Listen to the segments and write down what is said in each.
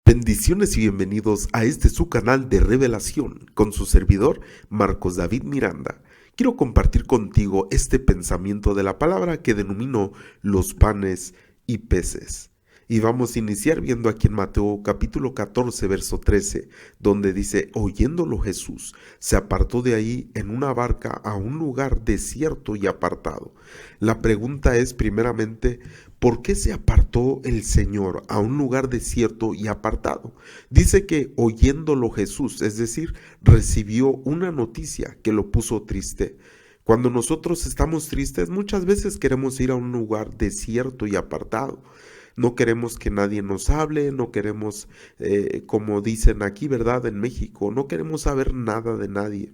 Bendiciones y bienvenidos a este su canal de revelación con su servidor Marcos David Miranda. Quiero compartir contigo este pensamiento de la palabra que denomino los panes y peces. Y vamos a iniciar viendo aquí en Mateo capítulo 14 verso 13, donde dice: oyéndolo Jesús se apartó de ahí en una barca a un lugar desierto y apartado. La pregunta es primeramente: ¿por qué se apartó el Señor a un lugar desierto y apartado? Dice que oyéndolo Jesús, es decir, recibió una noticia que lo puso triste. Cuando nosotros estamos tristes, muchas veces queremos ir a un lugar desierto y apartado. No queremos que nadie nos hable, no queremos, como dicen aquí, ¿verdad? En México, no queremos saber nada de nadie.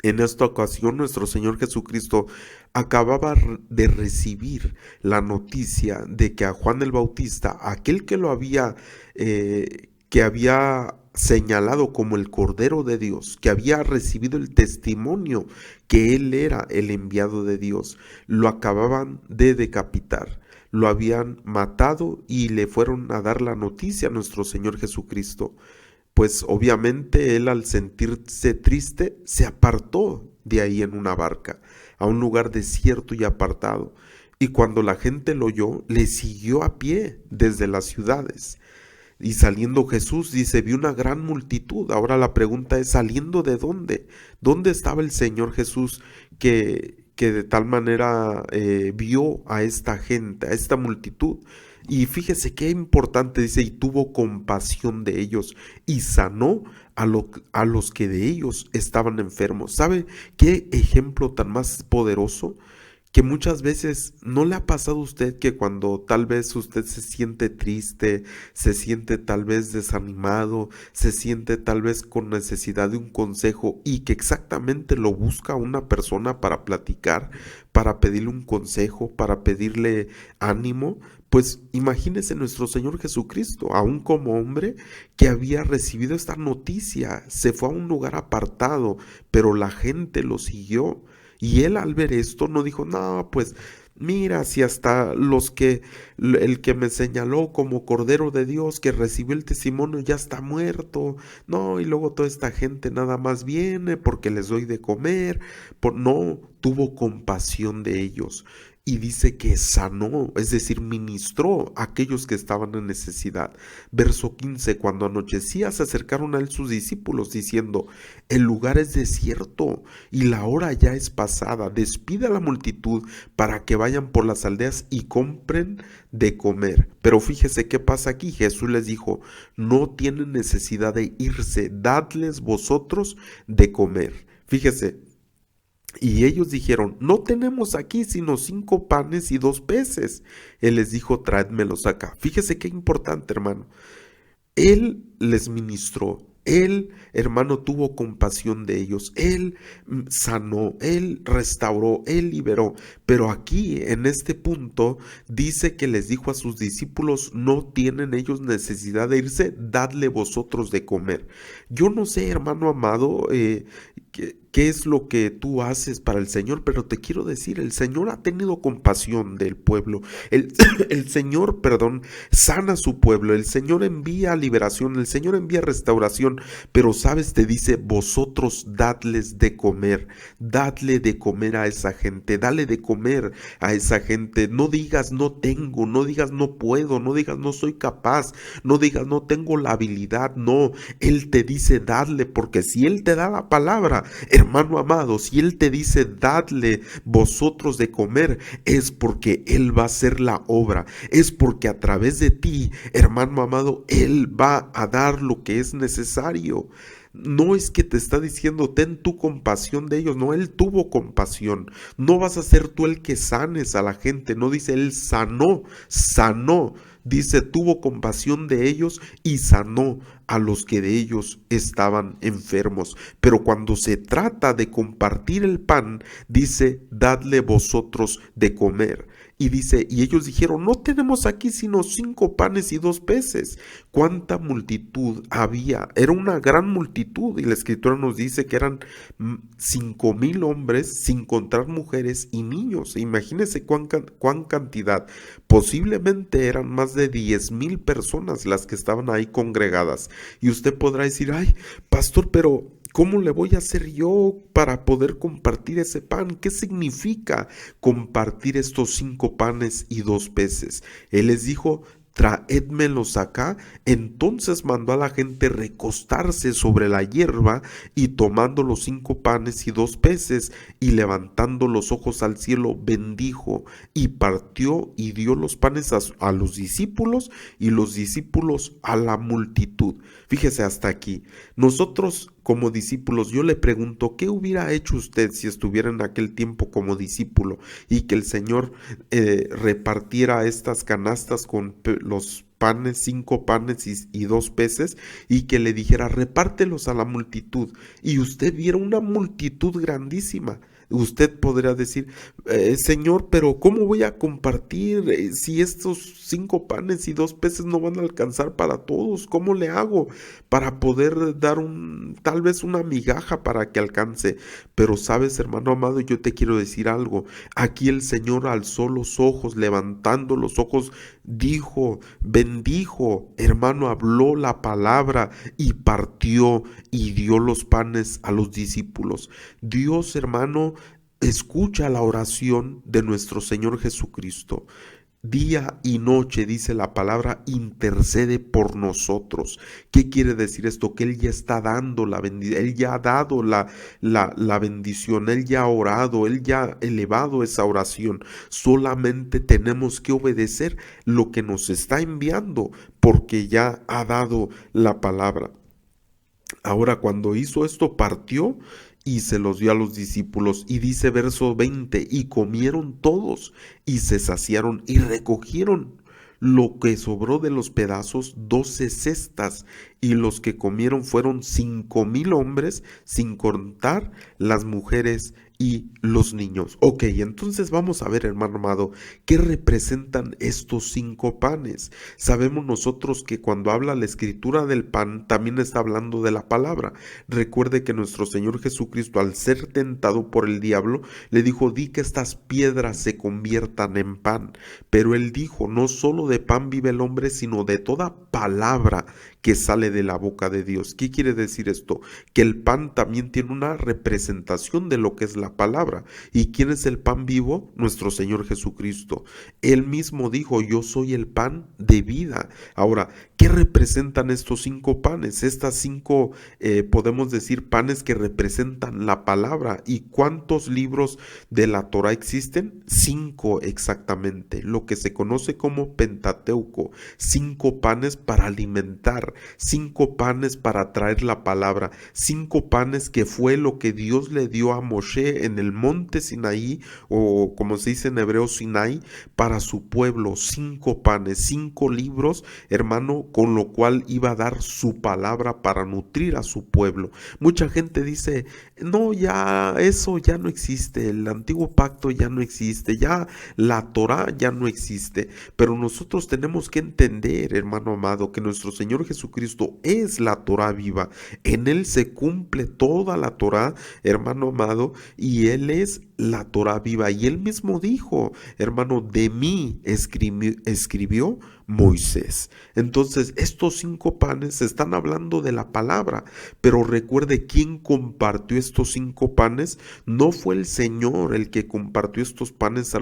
En esta ocasión, nuestro Señor Jesucristo acababa de recibir la noticia de que a Juan el Bautista, aquel que lo había, que había señalado como el Cordero de Dios, que había recibido el testimonio que él era el enviado de Dios, lo acababan de decapitar. Lo habían matado y le fueron a dar la noticia a nuestro Señor Jesucristo. Pues obviamente él, al sentirse triste, se apartó de ahí en una barca, a un lugar desierto y apartado. Y cuando la gente lo oyó, le siguió a pie desde las ciudades. Y saliendo Jesús, dice, vio una gran multitud. Ahora la pregunta es: ¿saliendo de dónde? ¿Dónde estaba el Señor Jesús que de tal manera vio a esta gente, a esta multitud? Y fíjese qué importante, dice, y tuvo compasión de ellos y sanó a los que de ellos estaban enfermos. ¿Sabe qué ejemplo tan más poderoso? Que muchas veces no le ha pasado a usted que cuando tal vez usted se siente triste, se siente tal vez desanimado, se siente tal vez con necesidad de un consejo y que exactamente lo busca una persona para platicar, para pedirle un consejo, para pedirle ánimo? Pues imagínese nuestro Señor Jesucristo, aún como hombre, que había recibido esta noticia, se fue a un lugar apartado, pero la gente lo siguió. Y él, al ver esto, no dijo: no, pues mira, si hasta el que me señaló como Cordero de Dios, que recibió el testimonio, ya está muerto. No, y luego toda esta gente nada más viene porque les doy de comer. No, tuvo compasión de ellos. Y dice que sanó, es decir, ministró a aquellos que estaban en necesidad. Verso 15, cuando anochecía se acercaron a él sus discípulos diciendo: el lugar es desierto y la hora ya es pasada, despide a la multitud para que vayan por las aldeas y compren de comer. Pero fíjese qué pasa aquí. Jesús les dijo: no tienen necesidad de irse, dadles vosotros de comer. Fíjese. Y ellos dijeron: no tenemos aquí sino 5 panes y 2 peces. Él les dijo: tráedmelos acá. Fíjese qué importante, hermano. Él les ministró. Él, hermano, tuvo compasión de ellos. Él sanó, él restauró, él liberó. Pero aquí, en este punto, dice que les dijo a sus discípulos: no tienen ellos necesidad de irse, dadle vosotros de comer. Yo no sé, hermano amado, qué es lo que tú haces para el Señor, pero te quiero decir, el Señor ha tenido compasión del pueblo. El Señor, sana a su pueblo. El Señor envía liberación, el Señor envía restauración, pero sabes, te dice: vosotros dadles de comer, dadle de comer a esa gente, dale de comer a esa gente. No digas: no tengo, no digas: no puedo, no digas: no soy capaz, no digas: no tengo la habilidad. No, Él te dice: dadle, porque si Él te da la palabra, hermano amado, si Él te dice: dadle vosotros de comer, es porque Él va a hacer la obra, es porque a través de ti, hermano amado, Él va a dar lo que es necesario. No es que te está diciendo: ten tu compasión de ellos. No, Él tuvo compasión. No vas a ser tú el que sanes a la gente. No dice: Él sanó. Dice: tuvo compasión de ellos y sanó a los que de ellos estaban enfermos. Pero cuando se trata de compartir el pan, dice: dadle vosotros de comer. Y dice, y ellos dijeron, no tenemos aquí sino 5 panes y 2 peces. ¿Cuánta multitud había? Era una gran multitud, y la escritura nos dice que eran 5,000 hombres, sin contar mujeres y niños. Imagínense cuán cantidad. Posiblemente eran más de 10,000 personas las que estaban ahí congregadas. Y usted podrá decir, ay, pastor, pero ¿cómo le voy a hacer yo para poder compartir ese pan? ¿Qué significa compartir estos 5 panes y 2 peces? Él les dijo, traédmelos acá. Entonces mandó a la gente recostarse sobre la hierba, y tomando los 5 panes y 2 peces y levantando los ojos al cielo, bendijo y partió y dio los panes a los discípulos, y los discípulos a la multitud. Fíjese hasta aquí. Nosotros como discípulos, yo le pregunto, ¿qué hubiera hecho usted si estuviera en aquel tiempo como discípulo y que el Señor repartiera estas canastas con los panes, 5 panes y 2 peces, y que le dijera, repártelos a la multitud, y usted viera una multitud grandísima? Usted podría decir, Señor, pero ¿cómo voy a compartir si estos 5 panes y 2 peces no van a alcanzar para todos? ¿Cómo le hago para poder dar tal vez una migaja para que alcance? Pero sabes, hermano amado, yo te quiero decir algo. Aquí el Señor alzó los ojos, levantando los ojos, dijo, bendijo, hermano, habló la palabra y partió y dio los panes a los discípulos. Dios, hermano, escucha la oración de nuestro Señor Jesucristo. Día y noche, dice la palabra, intercede por nosotros. ¿Qué quiere decir esto? Que Él ya está dando la bendición, Él ya ha dado la bendición, Él ya ha orado, Él ya ha elevado esa oración. Solamente tenemos que obedecer lo que nos está enviando, porque ya ha dado la palabra. Ahora, cuando hizo esto, partió y se los dio a los discípulos. Y dice verso 20, y comieron todos y se saciaron y recogieron lo que sobró de los pedazos, 12 cestas, y los que comieron fueron 5,000 hombres, sin contar las mujeres y los niños. Ok, entonces vamos a ver, hermano amado, ¿qué representan estos 5 panes? Sabemos nosotros que cuando habla la escritura del pan, también está hablando de la palabra. Recuerde que nuestro Señor Jesucristo, al ser tentado por el diablo, le dijo, di que estas piedras se conviertan en pan. Pero él dijo, no solo de pan vive el hombre, sino de toda palabra que sale de la boca de Dios. ¿Qué quiere decir esto? Que el pan también tiene una representación de lo que es la palabra. ¿Y quién es el pan vivo? Nuestro Señor Jesucristo. Él mismo dijo, yo soy el pan de vida. Ahora, ¿qué representan estos 5 panes? Estas 5, podemos decir, panes que representan la palabra. ¿Y cuántos libros de la Torah existen? 5 exactamente, lo que se conoce como Pentateuco. 5 panes para alimentar, 5 panes para traer la palabra, 5 panes que fue lo que Dios le dio a Moshe en el monte Sinaí, o como se dice en hebreo Sinai, para su pueblo. 5 panes, 5 libros, hermano, con lo cual iba a dar su palabra para nutrir a su pueblo. Mucha gente dice, no, ya eso ya no existe, el antiguo pacto ya no existe, ya la Torah ya no existe. Pero nosotros tenemos que entender, hermano amado, que nuestro Señor Jesucristo es la Torah viva. En Él se cumple toda la Torah, hermano amado, y Él es la Torah viva. Y Él mismo dijo, hermano, de mí escribió Moisés. Entonces, estos 5 panes están hablando de la palabra, pero recuerde, ¿quién compartió estos 5 panes? No fue el Señor el que compartió estos panes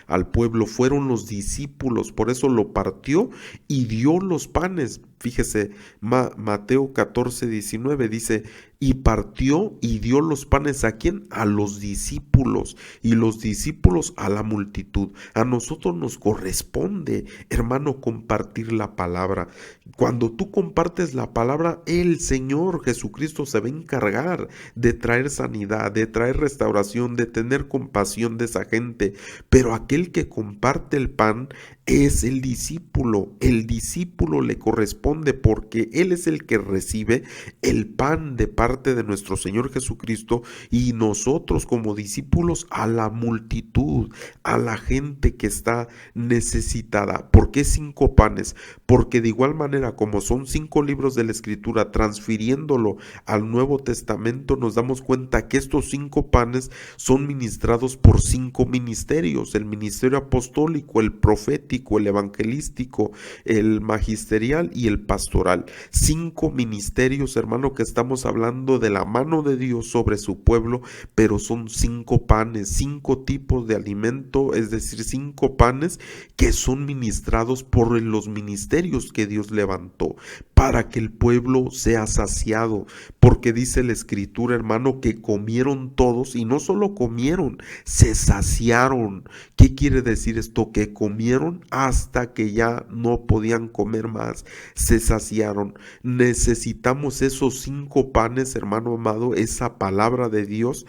al pueblo, fueron los discípulos. Por eso lo partió y dio los panes. Fíjese, Mateo 14:19 dice, y partió y dio los panes ¿a quién? A los discípulos, y los discípulos a la multitud. A nosotros nos corresponde, hermano, compartir la palabra. Cuando tú compartes la palabra, el Señor Jesucristo se va a encargar de traer sanidad, de traer restauración, de tener compasión de esa gente. Pero aquel que comparte el pan, es el discípulo. El discípulo le corresponde porque él es el que recibe el pan de parte de nuestro Señor Jesucristo, y nosotros como discípulos a la multitud, a la gente que está necesitada. ¿Por qué 5 panes? Porque de igual manera como son 5 libros de la Escritura, transfiriéndolo al Nuevo Testamento, nos damos cuenta que estos 5 panes son ministrados por 5 ministerios: el ministerio apostólico, el profético, el evangelístico, el magisterial y el pastoral. 5 ministerios, hermano, que estamos hablando de la mano de Dios sobre su pueblo, pero son 5 panes, 5 tipos de alimento, es decir, 5 panes que son ministrados por los ministerios que Dios levantó para que el pueblo sea saciado, porque dice la Escritura, hermano, que comieron todos, y no solo comieron, se saciaron. ¿Qué quiere decir esto? Que comieron hasta que ya no podían comer más, se saciaron. Necesitamos esos 5 panes, hermano amado, esa palabra de Dios,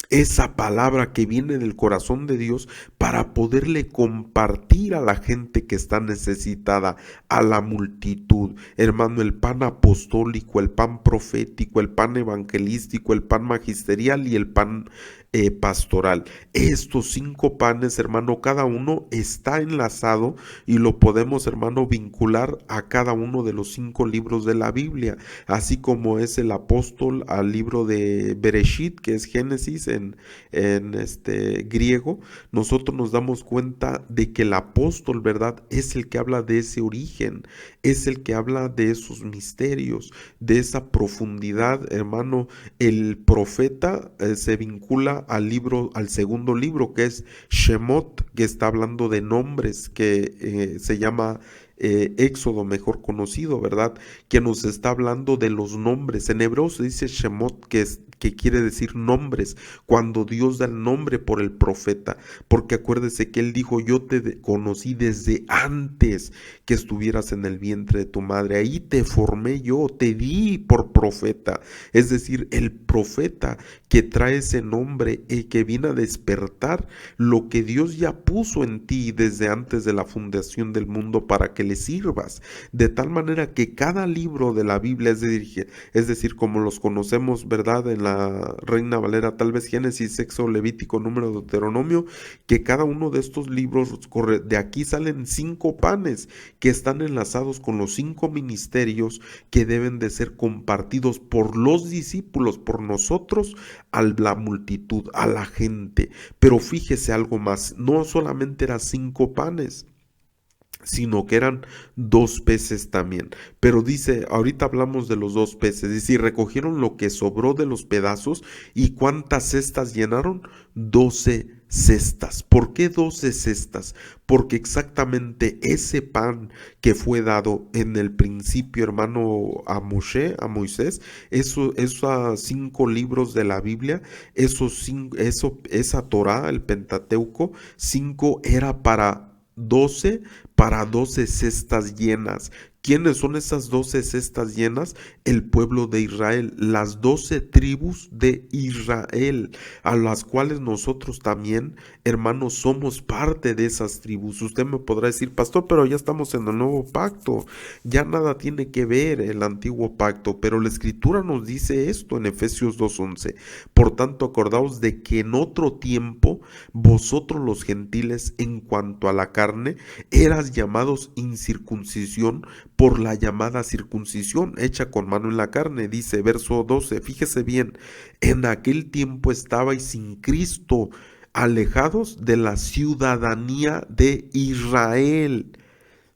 esa palabra que viene del corazón de Dios, para poderle compartir a la gente que está necesitada, a la multitud. Hermano, el pan apostólico, el pan profético, el pan evangelístico, el pan magisterial y el pan pastoral. Estos 5 panes, hermano, cada uno está enlazado y lo podemos, hermano, vincular a cada uno de los 5 libros de la Biblia, así como es el apóstol al libro de Bereshit, que es Génesis en griego. Nosotros nos damos cuenta de que el apóstol, ¿verdad?, es el que habla de ese origen, es el que habla de esos misterios, de esa profundidad, hermano. El profeta se vincula al segundo libro, que es Shemot, que está hablando de nombres, que se llama Éxodo, mejor conocido, ¿verdad?, que nos está hablando de los nombres. En hebreo se dice Shemot, que quiere decir nombres, cuando Dios da el nombre por el profeta, porque acuérdese que él dijo: yo te conocí desde antes que estuvieras en el vientre de tu madre, ahí te formé yo, te di por profeta. Es decir, el profeta que trae ese nombre y que viene a despertar lo que Dios ya puso en ti desde antes de la fundación del mundo para que le sirvas, de tal manera que cada libro de la Biblia, es decir, como los conocemos, ¿verdad?, en la Reina Valera, tal vez Génesis, Éxodo, Levítico, Número, Deuteronomio, que cada uno de estos libros, de aquí salen 5 panes que están enlazados con los 5 ministerios que deben de ser compartidos por los discípulos, por nosotros, a la multitud, a la gente. Pero fíjese algo más, no solamente eran 5 panes, sino que eran 2 peces también. Pero dice, ahorita hablamos de los 2 peces, dice: y recogieron lo que sobró de los pedazos. ¿Y cuántas cestas llenaron? 12 cestas. ¿Por qué 12 cestas? Porque exactamente ese pan que fue dado en el principio, hermano, a Moisés, esos 5 libros de la Biblia, esa Torá, el Pentateuco, 5 era para 12 cestas llenas. ¿Quiénes son esas 12 cestas llenas? El pueblo de Israel, las 12 tribus de Israel, a las cuales nosotros también, hermanos, somos parte de esas tribus. Usted me podrá decir: pastor, pero ya estamos en el nuevo pacto, ya nada tiene que ver el antiguo pacto. Pero la Escritura nos dice esto en Efesios 2:11: por tanto, acordaos de que en otro tiempo vosotros los gentiles, en cuanto a la carne, eras llamados incircuncisión por la llamada circuncisión hecha con mano en la carne. Dice verso 12, fíjese bien: en aquel tiempo estabais sin Cristo, alejados de la ciudadanía de Israel.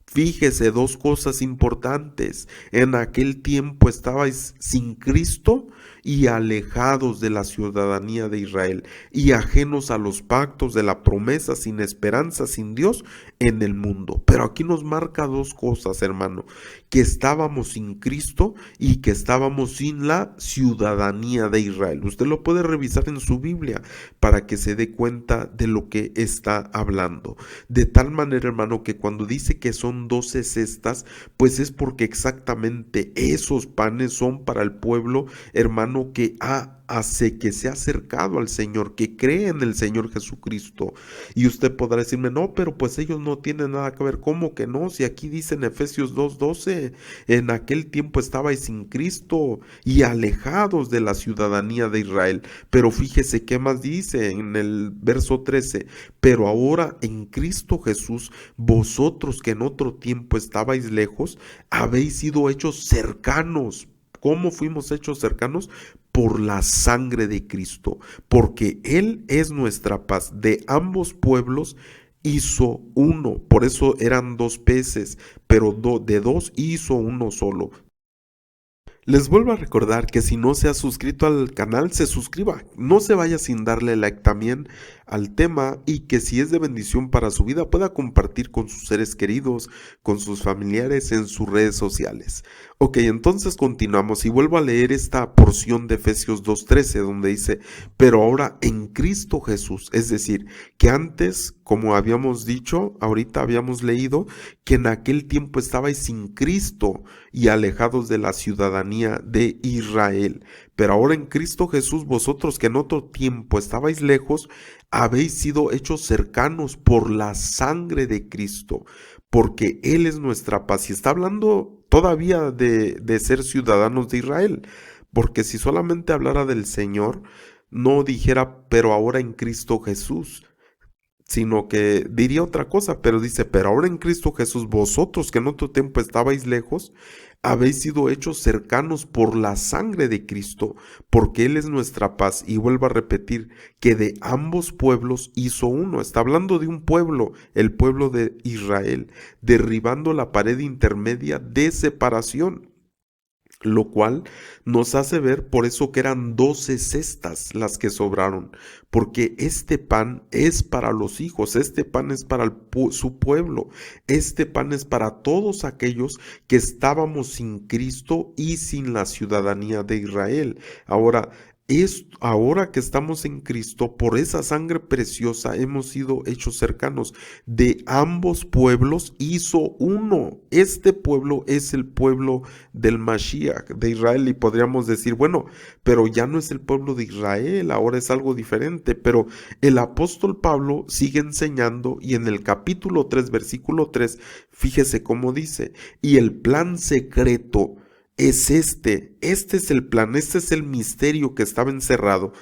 Fíjese, 2 cosas importantes: en aquel tiempo estabais sin Cristo y alejados de la ciudadanía de Israel, y ajenos a los pactos de la promesa, sin esperanza, sin Dios en el mundo. Pero aquí nos marca 2 cosas, hermano: que estábamos sin Cristo y que estábamos sin la ciudadanía de Israel. Usted lo puede revisar en su Biblia para que se dé cuenta de lo que está hablando. De tal manera, hermano, que cuando dice que son son 12 cestas, pues es porque exactamente esos panes son para el pueblo, hermano, hace que se ha acercado al Señor, que cree en el Señor Jesucristo. Y usted podrá decirme, no, pero pues ellos no tienen nada que ver. ¿Cómo que no? Si aquí dice en Efesios 2:12, en aquel tiempo estabais sin Cristo y alejados de la ciudadanía de Israel. Pero fíjese qué más dice en el verso 13, pero ahora en Cristo Jesús, vosotros que en otro tiempo estabais lejos, habéis sido hechos cercanos. ¿Cómo fuimos hechos cercanos? Por la sangre de Cristo, porque Él es nuestra paz. De ambos pueblos hizo uno, por eso eran dos peces, pero de dos hizo uno solo. Les vuelvo a recordar que si no se ha suscrito al canal, se suscriba. No se vaya sin darle like también al tema, y que si es de bendición para su vida pueda compartir con sus seres queridos, con sus familiares en sus redes sociales. Ok, entonces continuamos y vuelvo a leer esta porción de Efesios 2:13 donde dice, pero ahora en Cristo Jesús, es decir, que antes, como habíamos dicho, ahorita habíamos leído, que en aquel tiempo estabais sin Cristo y alejados de la ciudadanía de Israel. Pero ahora en Cristo Jesús, vosotros que en otro tiempo estabais lejos, habéis sido hechos cercanos por la sangre de Cristo, porque Él es nuestra paz. Y está hablando todavía de ser ciudadanos de Israel, porque si solamente hablara del Señor, no dijera, pero ahora en Cristo Jesús, sino que diría otra cosa, pero dice, pero ahora en Cristo Jesús, vosotros que en otro tiempo estabais lejos, habéis sido hechos cercanos por la sangre de Cristo, porque Él es nuestra paz. Y vuelvo a repetir que de ambos pueblos hizo uno. Está hablando de un pueblo, el pueblo de Israel, derribando la pared intermedia de separación, lo cual nos hace ver por eso que eran 12 cestas las que sobraron, porque este pan es para los hijos, este pan es para su pueblo, este pan es para todos aquellos que estábamos sin Cristo y sin la ciudadanía de Israel. Ahora que estamos en Cristo, por esa sangre preciosa hemos sido hechos cercanos. De ambos pueblos hizo uno. Este pueblo es el pueblo del Mashiach, de Israel, y podríamos decir, bueno, pero ya no es el pueblo de Israel, ahora es algo diferente. Pero el apóstol Pablo sigue enseñando, y en el capítulo 3, versículo 3, fíjese cómo dice, y el plan secreto es este es el plan, este es el misterio que estaba encerrado,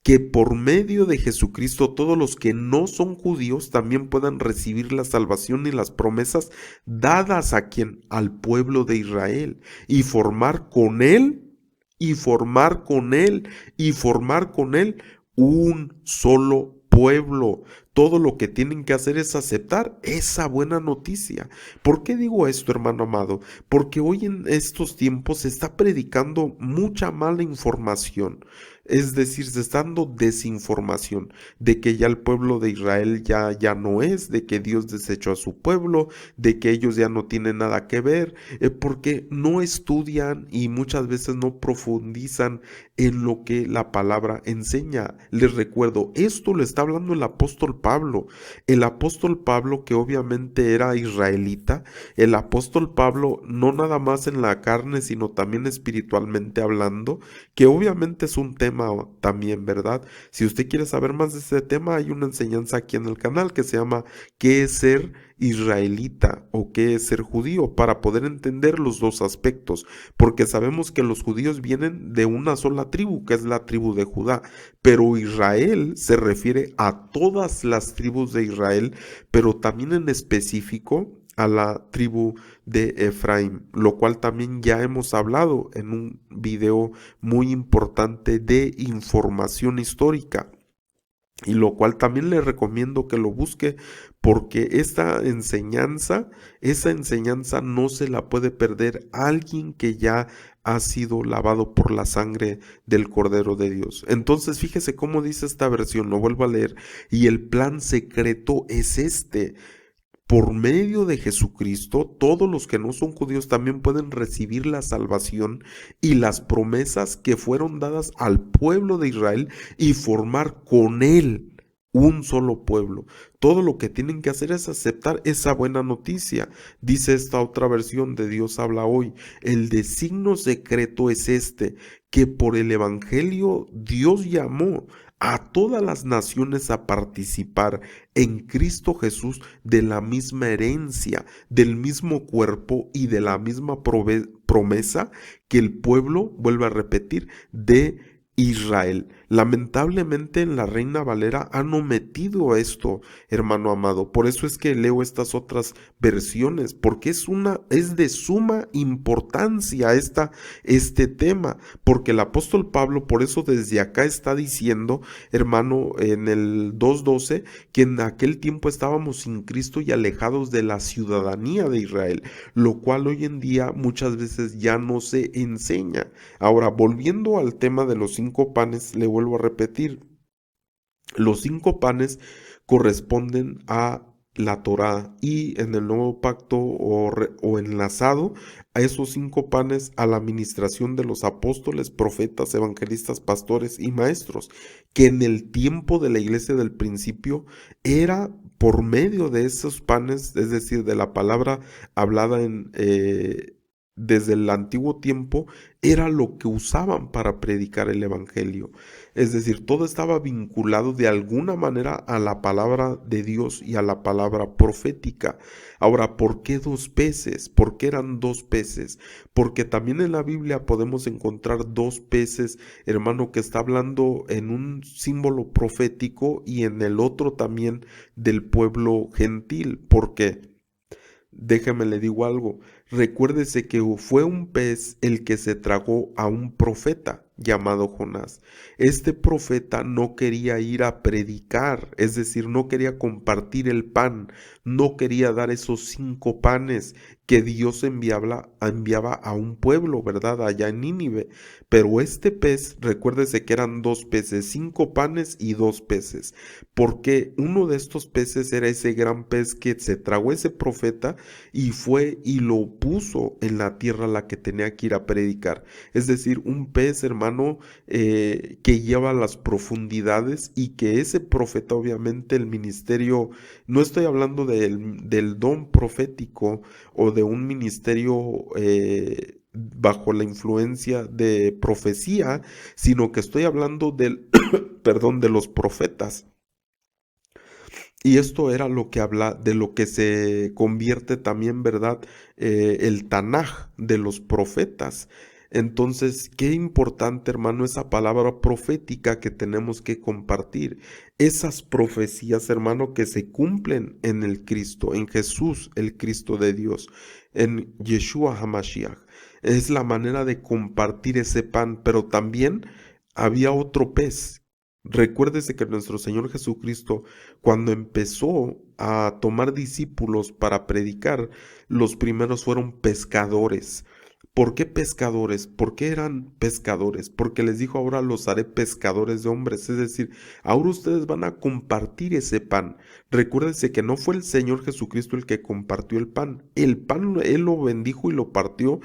que por medio de Jesucristo todos los que no son judíos también puedan recibir la salvación y las promesas dadas a quien, al pueblo de Israel, y formar con él, y formar con él, y formar con él un solo pueblo. Todo lo que tienen que hacer es aceptar esa buena noticia. ¿Por qué digo esto, hermano amado? Porque hoy en estos tiempos se está predicando mucha mala información. Es decir, se está dando desinformación de que ya el pueblo de Israel ya no es, de que Dios desechó a su pueblo, de que ellos ya no tienen nada que ver, porque no estudian y muchas veces no profundizan en lo que la palabra enseña. Les recuerdo, esto lo está hablando el apóstol Pablo que obviamente era israelita, el apóstol Pablo no nada más en la carne, sino también espiritualmente hablando, que obviamente es un tema también, ¿verdad? Si usted quiere saber más de este tema, hay una enseñanza aquí en el canal que se llama ¿qué es ser israelita o qué es ser judío? Para poder entender los dos aspectos, porque sabemos que los judíos vienen de una sola tribu, que es la tribu de Judá, pero Israel se refiere a todas las tribus de Israel, pero también en específico a la tribu de Efraín, lo cual también ya hemos hablado en un video muy importante de información histórica, y lo cual también le recomiendo que lo busque, porque esa enseñanza no se la puede perder alguien que ya ha sido lavado por la sangre del Cordero de Dios. Entonces fíjese cómo dice esta versión, lo vuelvo a leer, y el plan secreto es este: por medio de Jesucristo, todos los que no son judíos también pueden recibir la salvación y las promesas que fueron dadas al pueblo de Israel y formar con él un solo pueblo. Todo lo que tienen que hacer es aceptar esa buena noticia. Dice esta otra versión de Dios habla hoy. El designio secreto es este, que por el Evangelio Dios llamó a todas las naciones a participar en Cristo Jesús de la misma herencia, del mismo cuerpo y de la misma promesa que el pueblo, vuelve a repetir, de Israel. Lamentablemente en la Reina Valera han omitido esto, hermano amado. Por eso es que leo estas otras versiones, porque es de suma importancia este tema, porque el apóstol Pablo por eso desde acá está diciendo, hermano, en el 2:12, que en aquel tiempo estábamos sin Cristo y alejados de la ciudadanía de Israel, lo cual hoy en día muchas veces ya no se enseña. Ahora, volviendo al tema de los 5 panes, le vuelvo a repetir, los 5 panes corresponden a la Torá y en el nuevo pacto o enlazado a esos 5 panes a la administración de los apóstoles, profetas, evangelistas, pastores y maestros, que en el tiempo de la iglesia del principio era por medio de esos panes, es decir, de la palabra hablada desde el antiguo tiempo, era lo que usaban para predicar el evangelio. Es decir, todo estaba vinculado de alguna manera a la palabra de Dios y a la palabra profética. Ahora, ¿por qué 2 peces? ¿Por qué eran 2 peces? Porque también en la Biblia podemos encontrar 2 peces, hermano, que está hablando en un símbolo profético y en el otro también del pueblo gentil. ¿Por qué? Déjeme le digo algo. Recuérdese que fue un pez el que se tragó a un profeta llamado Jonás. Este profeta no quería ir a predicar, es decir, no quería compartir el pan, no quería dar esos 5 panes que Dios enviaba a un pueblo, ¿verdad? Allá en Nínive. Pero este pez, recuérdese que eran 2 peces, 5 panes y 2 peces, porque uno de estos peces era ese gran pez que se tragó ese profeta y fue y lo puso en la tierra a la que tenía que ir a predicar. Es decir, un pez, hermano, que lleva las profundidades y que ese profeta, obviamente, el ministerio, no estoy hablando del don profético o de un ministerio bajo la influencia de profecía, sino que estoy hablando perdón, de los profetas. Y esto era lo que habla de lo que se convierte también, ¿verdad? El Tanaj de los profetas. Entonces, qué importante, hermano, esa palabra profética que tenemos que compartir. Esas profecías, hermano, que se cumplen en el Cristo, en Jesús, el Cristo de Dios, en Yeshua HaMashiach. Es la manera de compartir ese pan, pero también había otro pez. Recuérdese que nuestro Señor Jesucristo, cuando empezó a tomar discípulos para predicar, los primeros fueron pescadores. ¿Por qué pescadores? ¿Por qué eran pescadores? Porque les dijo, ahora los haré pescadores de hombres. Es decir, ahora ustedes van a compartir ese pan. Recuérdense que no fue el Señor Jesucristo el que compartió el pan. El pan Él lo bendijo y lo partió,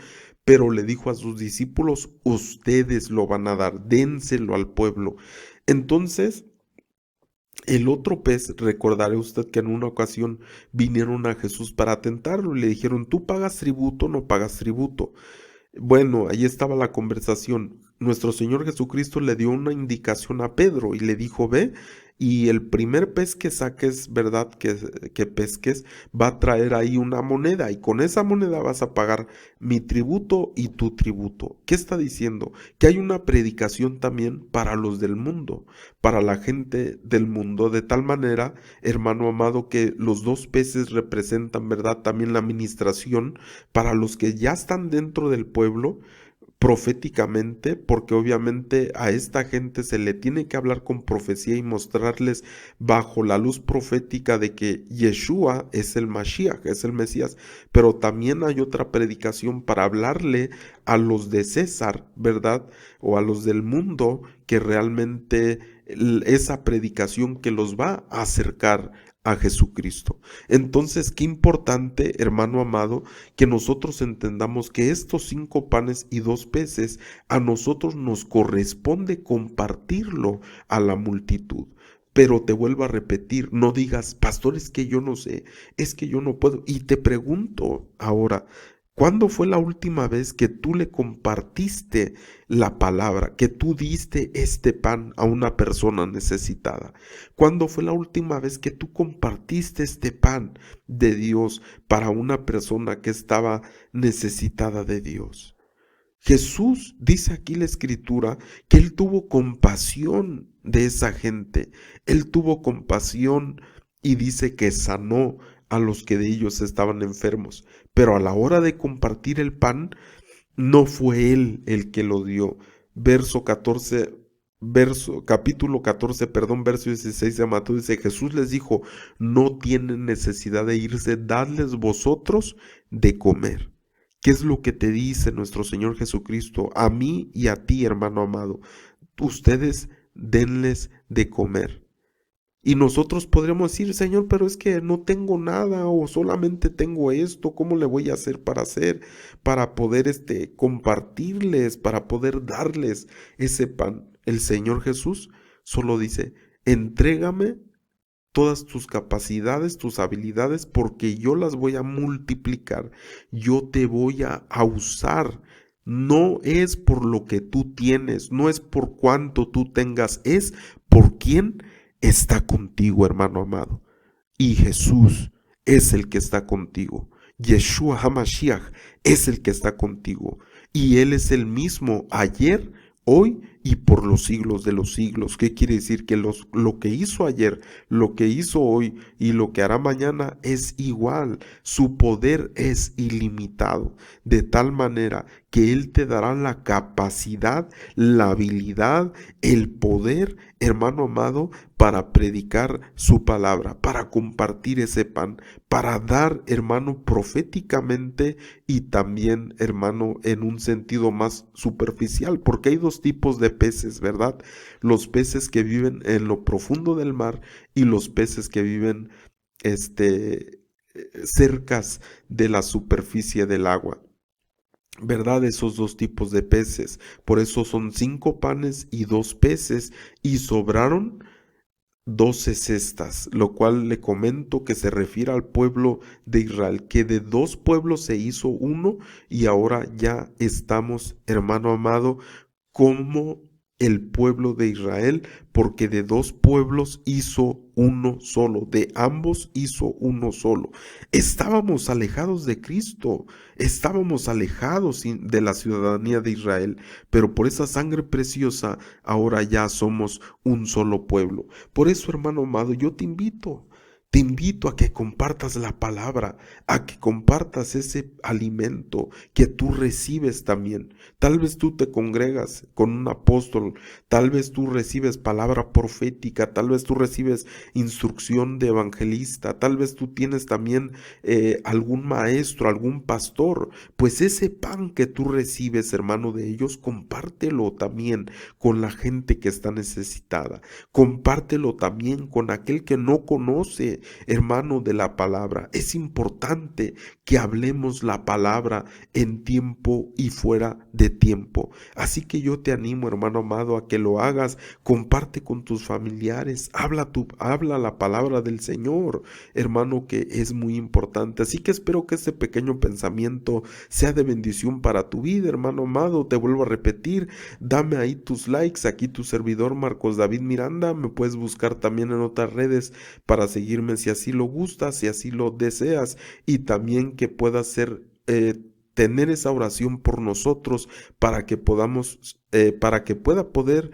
pero le dijo a sus discípulos, ustedes lo van a dar, dénselo al pueblo. Entonces, el otro pez, recordará usted que en una ocasión vinieron a Jesús para tentarlo y le dijeron, ¿tú pagas tributo o no pagas tributo? Bueno, ahí estaba la conversación. Nuestro Señor Jesucristo le dio una indicación a Pedro y le dijo, ve, y el primer pez que saques, ¿verdad? Que pesques, va a traer ahí una moneda y con esa moneda vas a pagar mi tributo y tu tributo. ¿Qué está diciendo? Que hay una predicación también para los del mundo, para la gente del mundo, de tal manera, hermano amado, que los 2 peces representan, ¿verdad? También la administración para los que ya están dentro del pueblo proféticamente, porque obviamente a esta gente se le tiene que hablar con profecía y mostrarles bajo la luz profética de que Yeshua es el Mashiach, es el Mesías, pero también hay otra predicación para hablarle a los de César, ¿verdad? O a los del mundo, que realmente esa predicación que los va a acercar a Jesucristo. Entonces, qué importante, hermano amado, que nosotros entendamos que estos 5 panes y 2 peces a nosotros nos corresponde compartirlo a la multitud. Pero te vuelvo a repetir, no digas, pastor, es que yo no sé, es que yo no puedo. Y te pregunto ahora, ¿cuándo fue la última vez que tú le compartiste la palabra, que tú diste este pan a una persona necesitada? ¿Cuándo fue la última vez que tú compartiste este pan de Dios para una persona que estaba necesitada de Dios? Jesús dice aquí la escritura que Él tuvo compasión de esa gente. Él tuvo compasión y dice que sanó a los que de ellos estaban enfermos. Pero a la hora de compartir el pan, no fue Él el que lo dio. Capítulo 14, perdón, verso 16 de Mateo dice, Jesús les dijo, no tienen necesidad de irse, dadles vosotros de comer. ¿Qué es lo que te dice nuestro Señor Jesucristo? A mí y a ti, hermano amado. Ustedes denles de comer. Y nosotros podríamos decir, Señor, pero es que no tengo nada o solamente tengo esto. ¿Cómo le voy a hacer para poder compartirles, para poder darles ese pan? El Señor Jesús solo dice, entrégame todas tus capacidades, tus habilidades, porque yo las voy a multiplicar, yo te voy a usar. No es por lo que tú tienes, no es por cuánto tú tengas, es por quién está contigo, hermano amado. Y Jesús es el que está contigo. Yeshua HaMashiach es el que está contigo. Y Él es el mismo ayer, hoy y por los siglos de los siglos. ¿Qué quiere decir? Que lo que hizo ayer, lo que hizo hoy y lo que hará mañana es igual. Su poder es ilimitado, de tal manera que Él te dará la capacidad, la habilidad, el poder, hermano amado, para predicar su palabra, para compartir ese pan, para dar, hermano, proféticamente y también, hermano, en un sentido más superficial, porque hay dos tipos de peces, ¿verdad? Los peces que viven en lo profundo del mar y los peces que viven, cercas de la superficie del agua. ¿Verdad? Esos dos tipos de peces. Por eso son 5 panes y 2 peces y sobraron 12 cestas, lo cual le comento que se refiere al pueblo de Israel, que de 2 pueblos se hizo uno y ahora ya estamos, hermano amado, como el pueblo de Israel, porque de 2 pueblos hizo uno solo, de ambos hizo uno solo. Estábamos alejados de Cristo, estábamos alejados de la ciudadanía de Israel, pero por esa sangre preciosa ahora ya somos un solo pueblo. Por eso, hermano amado, yo te invito a que compartas la palabra, a que compartas ese alimento que tú recibes también. Tal vez tú te congregas con un apóstol, tal vez tú recibes palabra profética, tal vez tú recibes instrucción de evangelista, tal vez tú tienes también algún maestro, algún pastor. Pues ese pan que tú recibes, hermano, de ellos, compártelo también con la gente que está necesitada. Compártelo también con aquel que no conoce, hermano, de la palabra. Es importante que hablemos la palabra en tiempo y fuera de tiempo. Así que yo te animo, hermano amado, a que lo hagas. Comparte con tus familiares, habla la palabra del Señor, hermano, que es muy importante. Así que espero que este pequeño pensamiento sea de bendición para tu vida, hermano amado. Te vuelvo a repetir, dame ahí tus likes. Aquí tu servidor Marcos David Miranda. Me puedes buscar también en otras redes para seguirme si así lo gustas, si así lo deseas, y también que puedas tener esa oración por nosotros para que para que pueda poder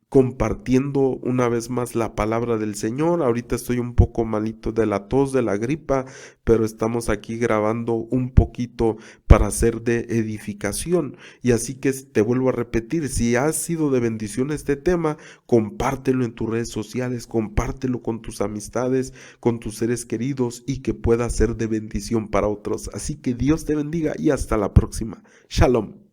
compartiendo una vez más la palabra del Señor. Ahorita estoy un poco malito de la tos, de la gripa, pero estamos aquí grabando un poquito para hacer de edificación. Y así que te vuelvo a repetir, si ha sido de bendición este tema, compártelo en tus redes sociales, compártelo con tus amistades, con tus seres queridos y que pueda ser de bendición para otros. Así que Dios te bendiga y hasta la próxima. Shalom.